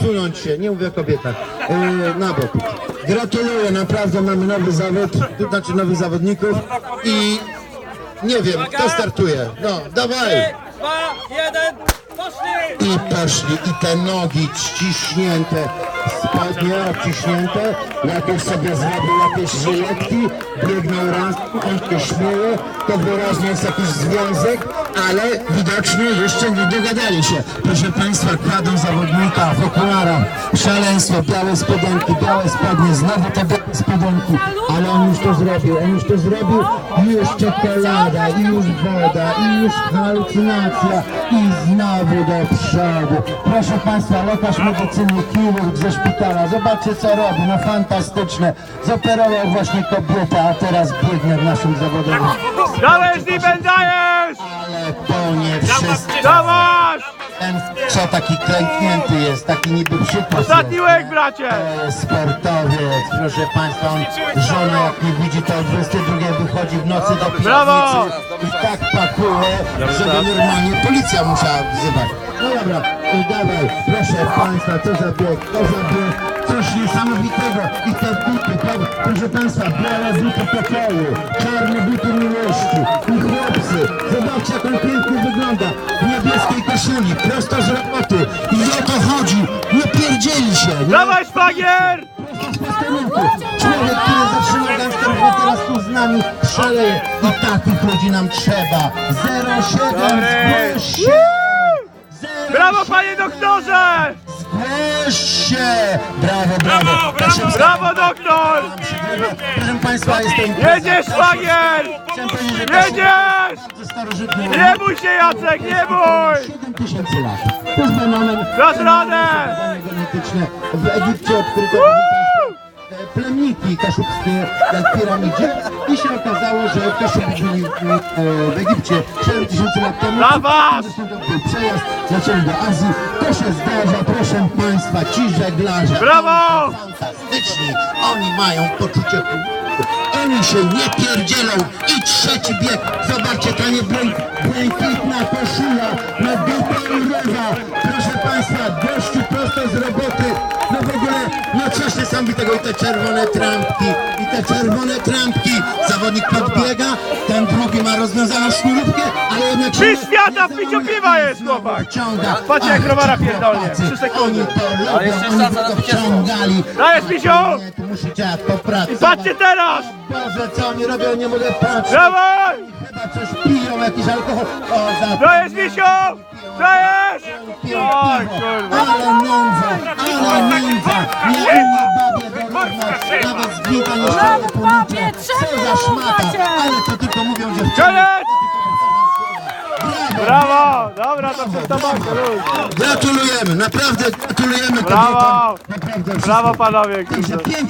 odsunąć się, nie mówię o kobietach, na bok. Gratuluję, naprawdę mamy nowy zawód, to znaczy nowych zawodników i nie wiem, kto startuje. No, dawaj! 3, 2, 1, poszli! I poszli, i te nogi ściśnięte, spodnie obciśnięte, jakieś sobie zrobił jakieś żyletki, biegną raz, on się śmieje, to wyraźnie jest jakiś związek, ale widocznie jeszcze nie dogadali się. Proszę Państwa, kładą zawodnika w okularach, szaleństwo, białe spodenki, białe spodnie, znowu te białe spodenki, ale on już to zrobił, już czekolada, i już woda, i już halucynacja, i znowu do przodu. Proszę Państwa, lekarz medycyny, chirurg ze szpitala, zobaczcie co robi, no fantastyczne. Zoperował właśnie kobietę, a teraz biegnie w naszym zawodowym. Dajesz, Liben, dajesz! Ale to nie wszystko. Dawaj! Ten, co taki klęknięty jest, taki niby przypas. Ostatni łyk, bracie! To jest sportowiec, proszę Państwa, on żona jak nie widzi, to o 22 wychodzi w nocy do Brawo! piwnicy i tak pakuje, żeby normalnie policja musiała wzywać. No dobra, dawaj, proszę Państwa, co za bieg, coś niesamowitego i te buty, proszę Państwa, białe buty pokoju, czarne buty miłości i chłopcy, zobaczcie jak on pięknie wygląda, w niebieskiej koszuli, prosto z roboty i o to chodzi, nie pierdzieli się, nie? Dawaj, szwagier! Człowiek, który zatrzymał gangsterów, a teraz tu z nami szaleje i takich ludzi nam trzeba. 07, zgłoś się! Brawo, panie doktorze! Zgłoś się! Brawo, brawo! Brawo, doktor! Proszę Państwa, jestem... Jedziesz, szwagier! Chciałem powiedzieć, że Jedziesz! bardzo starożytny... Nie bój się, Jacek, nie bój! 7000 lat. To jest fenomen... Dasz radę! genetyczne w Egipcie odkryto plemniki kaszubskie w piramidzie i się okazało, że Kaszubi byli w Egipcie 4000 lat temu. Dawaj! Był przejazd, zaczęli do Azji. To się zdarza, proszę Państwa, ci żeglarze. Brawo! Fantastyczni, oni mają poczucie humoru. Oni się nie pierdzielą i trzeci bieg. Zobaczcie, ta błękitna koszula, na dupa różowa. Proszę Państwa, gościu prosto z roboty. No w ogóle, no coś niesamowitego i te czerwone trampki. Zawodnik podbiega, ten drugi ma rozwiązaną sznurówkę, ale jednak... Mistrz świata w piciu piwa jest, chłopak! Ciąga. Patrzcie, jak Ach, browara ci pierdolnie. chłopacy, 3 sekundy. Oni to robią, oni to wciągali. Dajesz, misiu! Nie, tu musicie popracować. Patrzcie teraz! Boże, co oni robią, nie mogę patrzeć. Dawaj! Chyba coś piją, jakiś alkohol. O, za... Dajesz, misiu! Dajesz! Piją Oj, piwo. kurwa! Ale nędza. Nie umie babie dorównać. Nawet zbita nie szkoda policzę. Co za szmata. Ale to tylko mówią dziewczyny. Koniec! Brawo! Dobra, to przez tabakę, luz. Gratulujemy, naprawdę gratulujemy Brawo! kobietom. Naprawdę Brawo, panowie! Także pięknie.